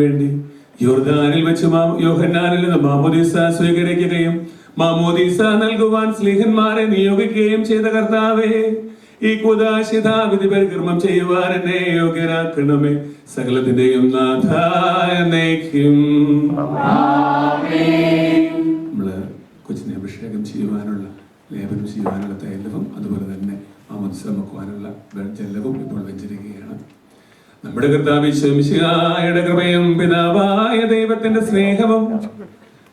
വേണ്ടി യോർദാനിൽ വെച്ച് യോഹന്നാനിൽ നിന്ന് മാമോദീസ സ്വീകരിക്കുകയും മാമോദീസ നൽകുവാൻ സ്ലീഹന്മാരെ നിയോഗിക്കുകയും ചെയ്ത കർത്താവേ, ഈ കുദാശിതാവിധി പരികർമ്മം ചെയ്യുവാൻ എന്നെ യോഗ്യരാക്കണമേ. സകലത്തിന്റെയും നാഥായ നയിക്കും. നമ്മള് കൊച്ചിനെ അഭിഷേകം ചെയ്യുവാനുള്ള ലേപനം ചെയ്യുവാനുള്ള തൈലവും അതുപോലെ തന്നെ മാമോദീസ മുക്കുവാനുള്ള ജലവും ഇപ്പോൾ വെച്ചിരിക്കുകയാണ്. നമ്മുടെ കർത്താവ് ഈശോയുടെ കൃപയും പിതാവായ ദൈവത്തിന്റെ സ്നേഹവും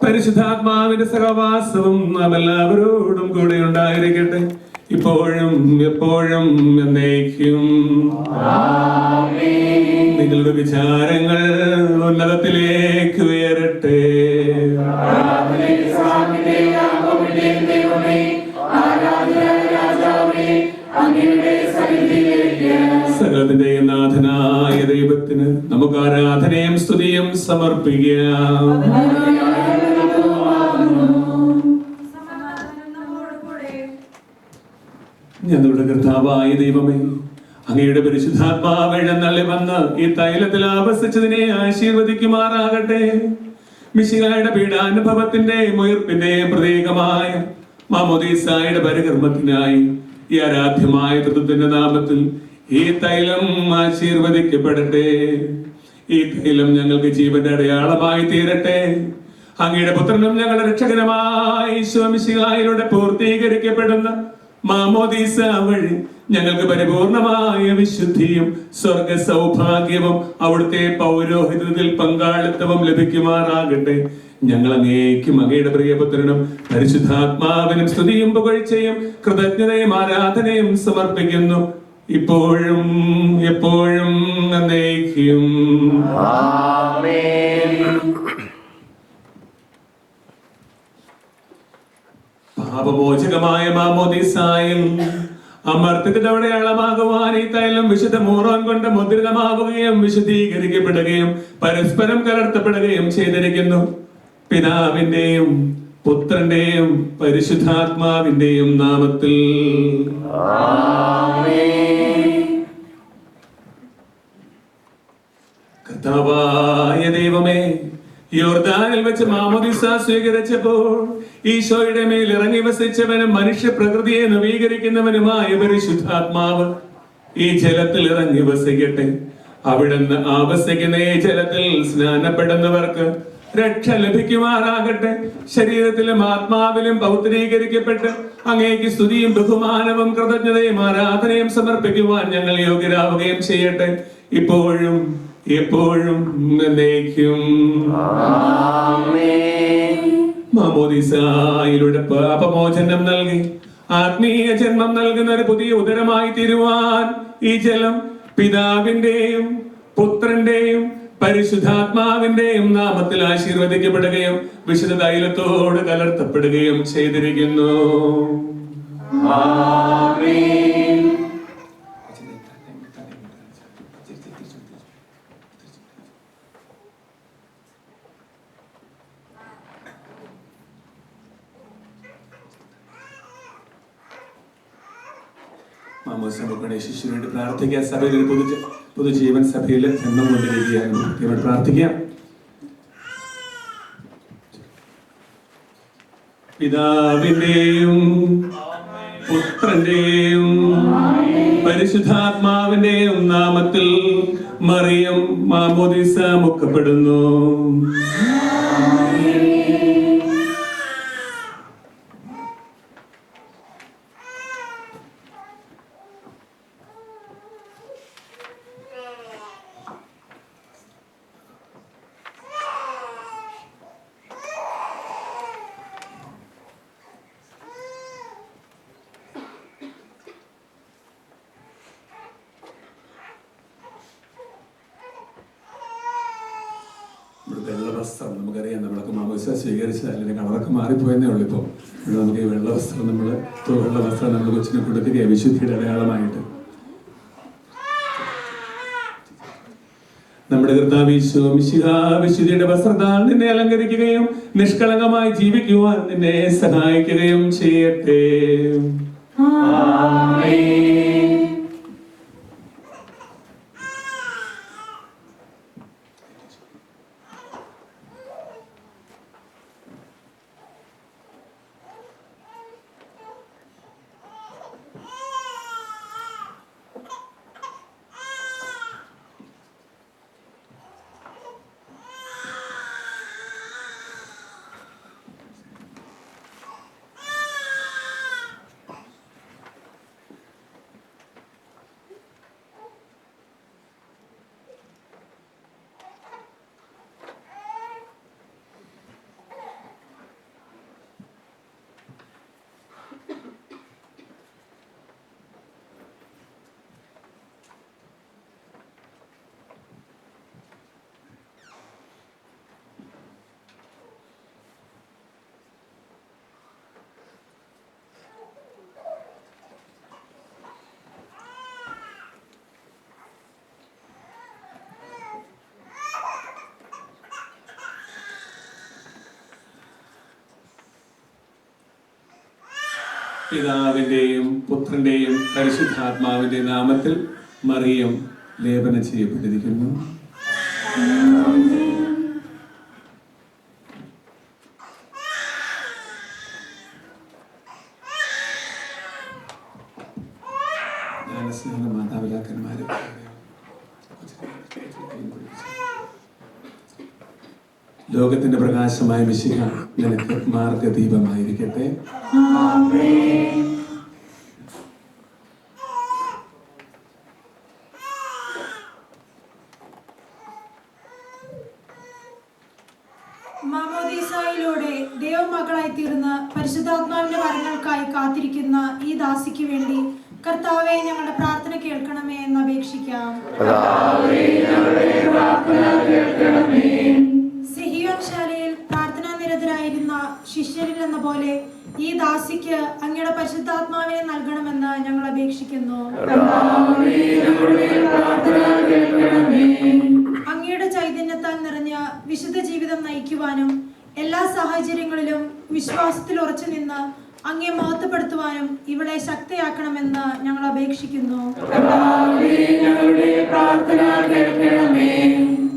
പരിശുദ്ധാത്മാവിന്റെ സഹവാസവും നാം എല്ലാവരോടും കൂടെ ഉണ്ടായിരിക്കട്ടെ, ഇപ്പോഴും എപ്പോഴും എന്നേക്കും. നിങ്ങളുടെ വിചാരങ്ങൾ ഉന്നതത്തിലേക്ക് ഉയരട്ടെ. സകലത്തിന്റെയും നാഥനായ ദൈവത്തിന് നമുക്ക് ആരാധനയും സ്തുതിയും സമർപ്പിക്കാം. ഞങ്ങളുടെ കർത്താവായ ദൈവമേ, അങ്ങയുടെ പരിശുദ്ധാത്മാവ് എഴുന്നള്ളി വന്ന് ഈ തൈലത്തിൽ ആവസിച്ചതിനെ ആശീർവദിക്കുമാറാകട്ടെ. മിശിഹായുടെ പീഡാനുഭവത്തിന്റെയും ഉയർപ്പിന്റെയും പ്രതീകമായ മാമോദീസായുടെ പരികർമ്മത്തിനായി ഈ ആരാധ്യമായ തൃത്വത്തിന്റെ നാമത്തിൽ ഈ തൈലം ആശീർവദിക്കപ്പെടട്ടെ. ഈ തൈലം ഞങ്ങൾക്ക് ജീവന്റെ അടയാളമായി തീരട്ടെ. അങ്ങയുടെ പുത്രനും ഞങ്ങളുടെ രക്ഷകനുമായ ഈശോ മിശിഹായിലൂടെ പൂർത്തീകരിക്കപ്പെടുന്ന മാമോദീസ വഴി ഞങ്ങൾക്ക് പരിപൂർണമായ വിശുദ്ധിയും സ്വർഗ സൗഭാഗ്യവും അവിടുത്തെ പൗരോഹിത്യത്തിൽ പങ്കാളിത്തവും ലഭിക്കുമാറാകട്ടെ. ഞങ്ങൾ അങ്ങേക്കും അങ്ങയുടെ പ്രിയപുത്രനും പരിശുദ്ധാത്മാവിനും സ്തുതിയും പുകഴ്ചയും കൃതജ്ഞതയും ആരാധനയും സമർപ്പിക്കുന്നു, ഇപ്പോഴും എപ്പോഴും എന്നേക്കും. പാപമോചകമായ മാമോദീസായിൽ അമർത്യത്തിന്റെ അടയാളമാകുവാൻ ഈ തൈലം വിശുദ്ധ മൂറോൻ കൊണ്ട് മുദ്രിതമാവുകയും വിശുദ്ധീകരിക്കപ്പെടുകയും പരസ്പരം കലർത്തപ്പെടുകയും ചെയ്തിരിക്കുന്നു. പിതാവിന്റെയും പുത്രന്റെയും പരിശുദ്ധാത്മാവിന്റെയും നാമത്തിൽ. കർത്താവായ ദൈവമേ, യോർദാനിൽ വെച്ച് മാമോദീസ സ്വീകരിച്ചപ്പോൾ ഈശോയുടെ മേൽ ഇറങ്ങി വസിച്ചവനും മനുഷ്യ പ്രകൃതിയെ നവീകരിക്കുന്നവനുമായ പരിശുദ്ധാത്മാവ് ഈ ജലത്തിൽ ഇറങ്ങി വസിക്കട്ടെ. അവിടുന്ന് ആവസിക്കുന്ന ഈ ജലത്തിൽ സ്നാനപ്പെടുന്നവർക്ക് രക്ഷ ലഭിക്കുമാറാകട്ടെ. ശരീരത്തിലും ആത്മാവിലും പൗത്രീകരിക്കപ്പെട്ട് അങ്ങേക്ക് സ്തുതിയും ബഹുമാനവും കൃതജ്ഞതയും ആരാധനയും സമർപ്പിക്കുവാൻ ഞങ്ങൾ യോഗ്യരാവുകയും ചെയ്യട്ടെ, ഇപ്പോഴും എപ്പോഴും എന്നേക്കും. മാമോദീസായിലൂടെ പാപമോചനം നൽകി ആത്മീയ ജന്മം നൽകുന്ന ഒരു പുതിയ ഉദരമായി തീരുവാൻ ഈ ജലം പിതാവിന്റെയും പുത്രന്റെയും പരിശുദ്ധാത്മാവിന്റെയും നാമത്തിൽ ആശീർവദിക്കപ്പെടുകയും വിശുദ്ധ തൈലത്തോട് കലർത്തപ്പെടുകയും ചെയ്തിരിക്കുന്നു. ശിശുവിന് വേണ്ടി പ്രാർത്ഥിക്കാൻ സഭയിൽ ഒരു പുതുജീവൻ സഭയിൽ ജന്മം കൊണ്ടിരിക്കുകയാണ്. ഇവിടെ പ്രാർത്ഥിക്കാം. പിതാവിന്റെയും പുത്രന്റെയും പരിശുദ്ധാത്മാവിന്റെയും നാമത്തിൽ മറിയം മാമോദീസ മുക്കപ്പെടുന്നു. വെള്ളവസ്ത്രം നമുക്കറിയാം, നമ്മളൊക്കെ മാമോദീസ സ്വീകരിച്ചത് അല്ലെങ്കിൽ കളറൊക്കെ മാറിപ്പോയെന്നേ ഉള്ളൂ. ഇപ്പോൾ നമുക്ക് ഈ വെള്ളവസ്ത്രം വെള്ളവസ്ത്രം നമ്മൾ കൊച്ചിനെ കൊടുക്കുകയാണ് വിശുദ്ധിയുടെ അടയാളമായിട്ട്. നമ്മുടെ കർത്താവ് ഈശോ മിശിഹാ വിശുദ്ധിയുടെ വസ്ത്രത്താൽ നിന്നെ അലങ്കരിക്കുകയും നിഷ്കളങ്കമായി ജീവിക്കുവാൻ നിന്നെ സഹായിക്കുകയും ചെയ്യട്ടെ. പിതാവിന്റെയും പുത്രന്റെയും പരിശുദ്ധാത്മാവിന്റെ നാമത്തിൽ മറിയം ലേപനം ചെയ്യപ്പെട്ടിരിക്കുന്നു. മാതാപിതാക്കന്മാരെ ലോകത്തിന്റെ പ്രകാശമായ മിശിഹ നിനക്ക് മാർഗദീപമായിരിക്കട്ടെ. മാമോദീസായിലൂടെ ദൈവമക്കളായി തീർന്ന പരിശുദ്ധാത്മാവിന്റെ വരങ്ങൾക്കായി കാത്തിരിക്കുന്ന ഈ ദാസിക്ക് വേണ്ടി കർത്താവേ ഞങ്ങളുടെ പ്രാർത്ഥന കേൾക്കണമേ എന്ന് അപേക്ഷിക്കാം. സിഹിയോൻ ശാലയിൽ പ്രാർത്ഥനാ നിരതരായിരുന്ന ശിഷ്യരിൽ എന്ന പോലെ ഈ ദാസിക്ക് അങ്ങയുടെ പരിശുദ്ധാത്മാവിനെ നൽകണമെന്ന് ഞങ്ങൾ അപേക്ഷിക്കുന്നു. അങ്ങയുടെ ചൈതന്യത്താൽ നിറഞ്ഞ വിശുദ്ധ ജീവിതം നയിക്കുവാനും എല്ലാ സാഹചര്യങ്ങളിലും വിശ്വാസത്തിൽ ഉറച്ചു നിന്ന് അങ്ങയെ മഹത്വപ്പെടുത്തുവാനും ഇവളെ ശക്തിയാക്കണമെന്ന് ഞങ്ങൾ അപേക്ഷിക്കുന്നു.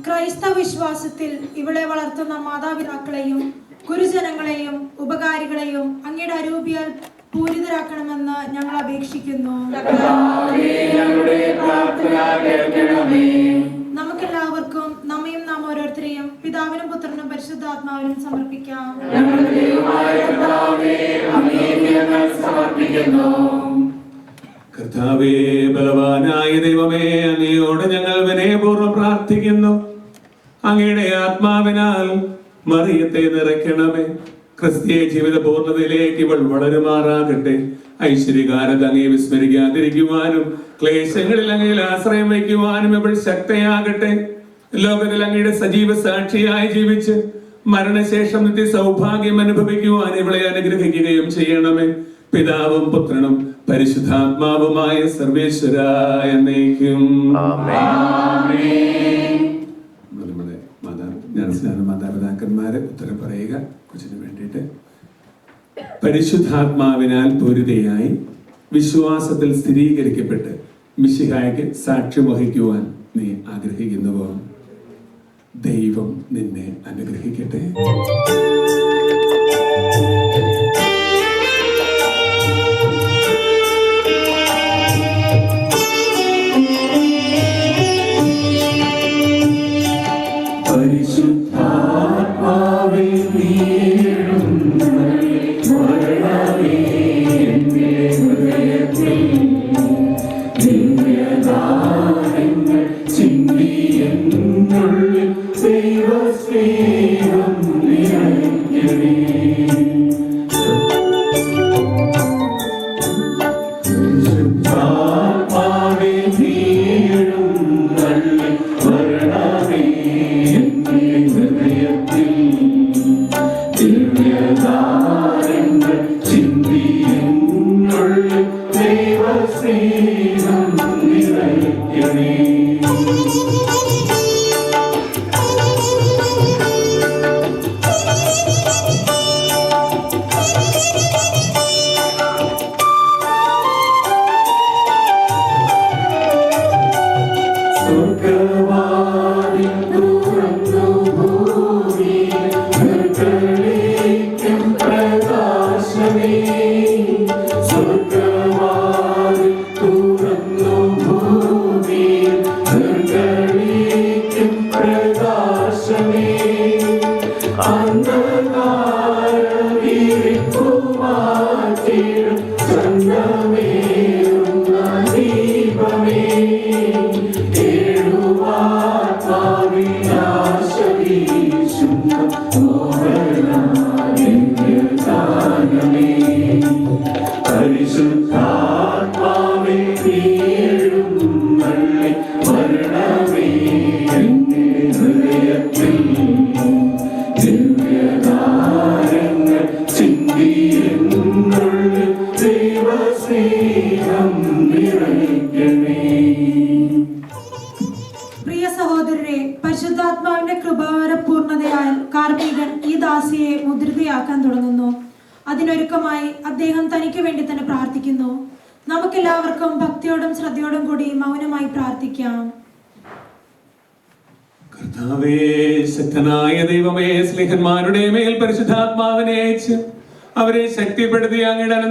ക്രൈസ്തവ വിശ്വാസത്തിൽ ഇവളെ വളർത്തുന്ന മാതാപിതാക്കളെയും ഗുരുജനങ്ങളെയും ഉപകാരികളെയും അങ്ങയുടെ അരൂപിയാൽ പൂരിതരാക്കണമെന്ന് ഞങ്ങൾ അപേക്ഷിക്കുന്നു. നമുക്കെല്ലാവർക്കും നമ്മയും നാം ഓരോരുത്തരെയും പിതാവിനും പുത്രനും പരിശുദ്ധാത്മാവിനും സമർപ്പിക്കാം. കർത്താവേ, ബലവാനായ ദൈവമേ, അങ്ങയോട് ഞങ്ങൾ വിനയപൂർവ്വം പ്രാർത്ഥിക്കുന്നു. അങ്ങയുടെ ആത്മാവിനാൽ മറിയത്തെ നിറയ്ക്കണമേ. ക്രിസ്തീയ ജീവിത പൂർണ്ണതയിലേക്ക് ഇവൾ വളരുമാറാകട്ടെ. ഐശ്വര്യകാലത്ത് അങ്ങയെ വിസ്മരിക്കാതിരിക്കുവാനും ക്ലേശങ്ങളിൽ അങ്ങയിൽ ആശ്രയം വയ്ക്കുവാനും ഇവൾ ശക്തയാകട്ടെ. ലോകത്തിൽ അങ്ങയുടെ സജീവ സാക്ഷിയായി ജീവിച്ച് മരണശേഷം നിത്യ സൗഭാഗ്യം അനുഭവിക്കുവാൻ ഇവളെ അനുഗ്രഹിക്കുകയും ചെയ്യണമേ. പിതാവും പുത്രനും പരിശുദ്ധാത്മാവുമായ സർവേശ്വരായ എന്നേക്കും. നമ്മുടെ മാതാപിതാക്കന്മാരെ ഉത്തരം പറയുക. കൊച്ചിന് വേണ്ടിയിട്ട് പരിശുദ്ധാത്മാവിനാൽ പൂരിതയായി വിശ്വാസത്തിൽ സ്ഥിരീകരിക്കപ്പെട്ട് മിശിഹായ്ക്ക് സാക്ഷ്യം വഹിക്കുവാൻ നീ ആഗ്രഹിക്കുന്നുവോ? ദൈവം നിന്നെ അനുഗ്രഹിക്കട്ടെ. പ്രിയ സഹോദരരെ, പരിശുദ്ധാത്മാവിന്റെ കൃപാവര പൂർണ്ണതയാൽ കാർമികൻ ഈ ദാസിയെ മുദ്രിതയാക്കാൻ തുടങ്ങുന്നു. അതിനൊരുക്കമായി അദ്ദേഹം തനിക്ക് വേണ്ടി തന്നെ പ്രാർത്ഥിക്കുന്നു. നമുക്കെല്ലാവർക്കും ഭക്തിയോടും ശ്രദ്ധയോടും കൂടി മൗനമായി പ്രാർത്ഥിക്കാം. കർത്താവേ, ശക്തനായ ദൈവമേ, സ്നേഹന്മാരുടെ മേൽ പരിശുദ്ധാത്മാവിനെ അയച്ച് അവരെ ശക്തിപ്പെടുത്തി അങ്ങയുടെ